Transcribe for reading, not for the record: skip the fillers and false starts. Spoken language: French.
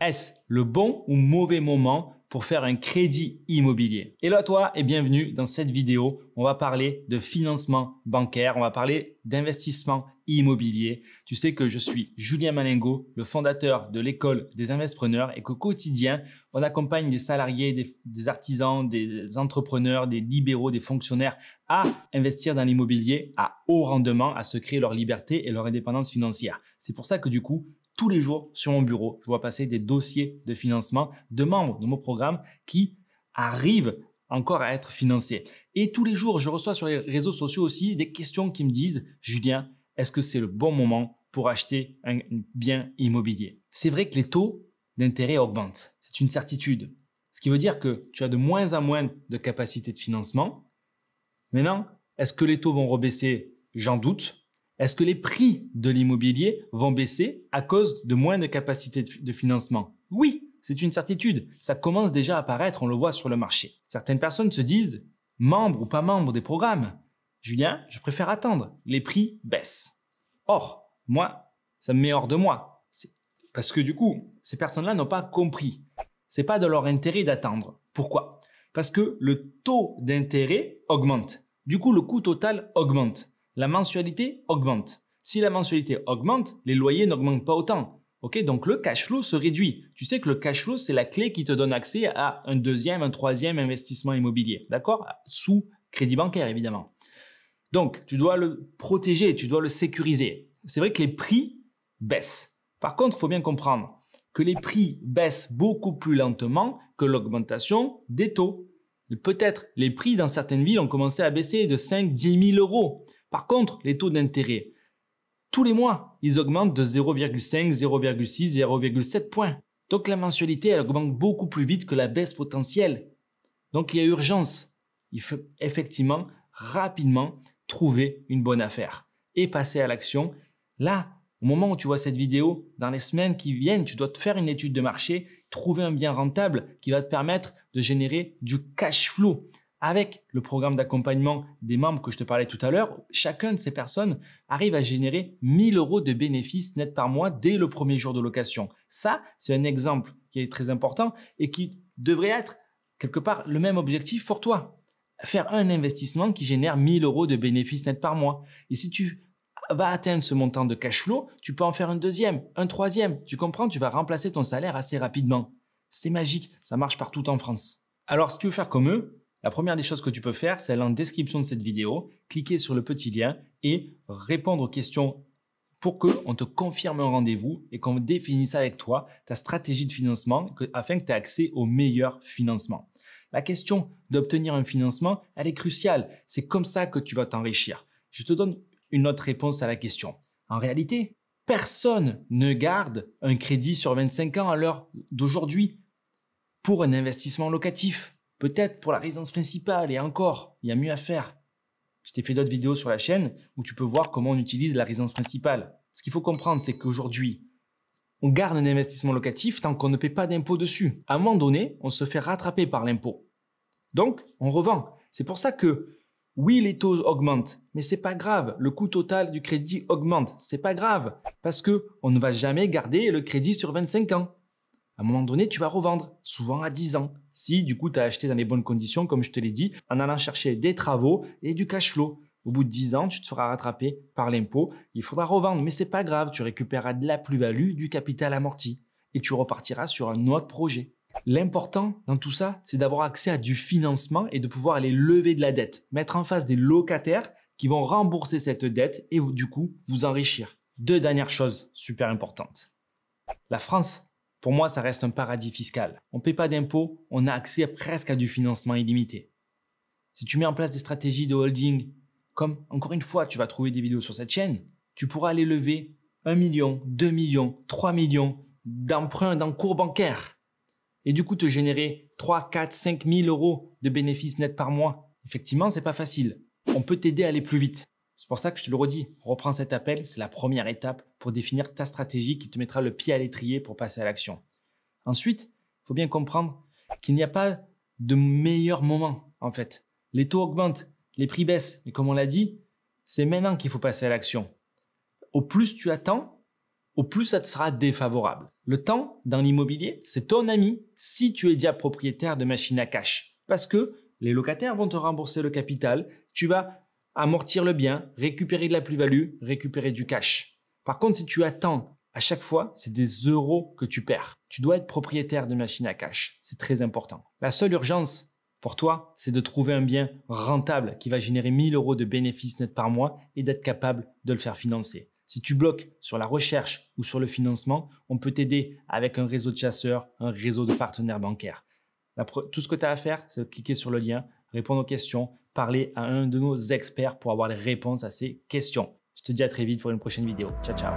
Est-ce le bon ou mauvais moment pour faire un crédit immobilier? Hello à toi et bienvenue dans cette vidéo. On va parler de financement bancaire, on va parler d'investissement immobilier. Tu sais que je suis Julien Malingot, le fondateur de l'école des Investpreneurs et qu'au quotidien, on accompagne des salariés, des artisans, des entrepreneurs, des libéraux, des fonctionnaires à investir dans l'immobilier à haut rendement, à se créer leur liberté et leur indépendance financière. C'est pour ça que du coup, tous les jours sur mon bureau, je vois passer des dossiers de financement de membres de mon programme qui arrivent encore à être financés. Et tous les jours, je reçois sur les réseaux sociaux aussi des questions qui me disent « Julien, est-ce que c'est le bon moment pour acheter un bien immobilier ?» C'est vrai que les taux d'intérêt augmentent. C'est une certitude. Ce qui veut dire que tu as de moins en moins de capacité de financement. Maintenant, est-ce que les taux vont rebaisser? J'en doute. Est-ce que les prix de l'immobilier vont baisser à cause de moins de capacité de financement? Oui, c'est une certitude. Ça commence déjà à apparaître, on le voit sur le marché. Certaines personnes se disent, membres ou pas membres des programmes, Julien, je préfère attendre. Les prix baissent. Or, moi, ça me met hors de moi. Parce que du coup, ces personnes-là n'ont pas compris. C'est pas de leur intérêt d'attendre. Pourquoi? Parce que le taux d'intérêt augmente. Du coup, le coût total augmente. La mensualité augmente. Si la mensualité augmente, les loyers n'augmentent pas autant. Ok, donc le cash flow se réduit. Tu sais que le cash flow, c'est la clé qui te donne accès à un deuxième, un troisième investissement immobilier. D'accord? Sous crédit bancaire, évidemment. Donc, tu dois le protéger, tu dois le sécuriser. C'est vrai que les prix baissent. Par contre, il faut bien comprendre que les prix baissent beaucoup plus lentement que l'augmentation des taux. Peut-être les prix dans certaines villes ont commencé à baisser de 5-10 000 euros. Par contre, les taux d'intérêt, tous les mois, ils augmentent de 0,5, 0,6, 0,7 points. Donc la mensualité, elle augmente beaucoup plus vite que la baisse potentielle. Donc il y a urgence. Il faut effectivement rapidement trouver une bonne affaire et passer à l'action. Là, au moment où tu vois cette vidéo, dans les semaines qui viennent, tu dois te faire une étude de marché, trouver un bien rentable qui va te permettre de générer du cash flow. Avec le programme d'accompagnement des membres que je te parlais tout à l'heure, chacun de ces personnes arrive à générer 1 000 euros de bénéfices nets par mois dès le premier jour de location. Ça, c'est un exemple qui est très important et qui devrait être quelque part le même objectif pour toi. Faire un investissement qui génère 1 000 euros de bénéfices nets par mois. Et si tu vas atteindre ce montant de cash flow, tu peux en faire un deuxième, un troisième. Tu comprends? Tu vas remplacer ton salaire assez rapidement. C'est magique, ça marche partout en France. Alors, si tu veux faire comme eux, la première des choses que tu peux faire, c'est aller en description de cette vidéo, cliquer sur le petit lien et répondre aux questions pour qu'on te confirme un rendez-vous et qu'on définisse avec toi ta stratégie de financement afin que tu aies accès au meilleur financement. La question d'obtenir un financement, elle est cruciale. C'est comme ça que tu vas t'enrichir. Je te donne une autre réponse à la question. En réalité, personne ne garde un crédit sur 25 ans à l'heure d'aujourd'hui pour un investissement locatif. Peut-être pour la résidence principale et encore, il y a mieux à faire. Je t'ai fait d'autres vidéos sur la chaîne où tu peux voir comment on utilise la résidence principale. Ce qu'il faut comprendre, c'est qu'aujourd'hui, on garde un investissement locatif tant qu'on ne paie pas d'impôt dessus. À un moment donné, on se fait rattraper par l'impôt. Donc, on revend. C'est pour ça que oui, les taux augmentent, mais c'est pas grave. Le coût total du crédit augmente. C'est pas grave parce que on ne va jamais garder le crédit sur 25 ans. À un moment donné, tu vas revendre, souvent à 10 ans. Si du coup, tu as acheté dans les bonnes conditions, comme je te l'ai dit, en allant chercher des travaux et du cash flow. Au bout de 10 ans, tu te feras rattraper par l'impôt. Il faudra revendre, mais c'est pas grave. Tu récupéreras de la plus-value, du capital amorti et tu repartiras sur un autre projet. L'important dans tout ça, c'est d'avoir accès à du financement et de pouvoir aller lever de la dette, mettre en face des locataires qui vont rembourser cette dette et du coup, vous enrichir. Deux dernières choses super importantes. La France, pour moi, ça reste un paradis fiscal. On ne paie pas d'impôts, on a accès presque à du financement illimité. Si tu mets en place des stratégies de holding, comme encore une fois, tu vas trouver des vidéos sur cette chaîne, tu pourras aller lever 1 million, 2 millions, 3 millions d'emprunts dans le cours bancaire et du coup te générer 3, 4, 5 000 euros de bénéfices nets par mois. Effectivement, c'est pas facile. On peut t'aider à aller plus vite. C'est pour ça que je te le redis, reprends cet appel, c'est la première étape pour définir ta stratégie qui te mettra le pied à l'étrier pour passer à l'action. Ensuite, il faut bien comprendre qu'il n'y a pas de meilleur moment en fait. Les taux augmentent, les prix baissent, mais comme on l'a dit, c'est maintenant qu'il faut passer à l'action. Au plus tu attends, au plus ça te sera défavorable. Le temps dans l'immobilier, c'est ton ami si tu es déjà propriétaire de machines à cash. Parce que les locataires vont te rembourser le capital, tu vas amortir le bien, récupérer de la plus-value, récupérer du cash. Par contre, si tu attends à chaque fois, c'est des euros que tu perds. Tu dois être propriétaire de machines à cash. C'est très important. La seule urgence pour toi, c'est de trouver un bien rentable qui va générer 1 000 € de bénéfices nets par mois et d'être capable de le faire financer. Si tu bloques sur la recherche ou sur le financement, on peut t'aider avec un réseau de chasseurs, un réseau de partenaires bancaires. Tout ce que tu as à faire, c'est de cliquer sur le lien, répondre aux questions, parler à un de nos experts pour avoir les réponses à ces questions. Je te dis à très vite pour une prochaine vidéo. Ciao, ciao.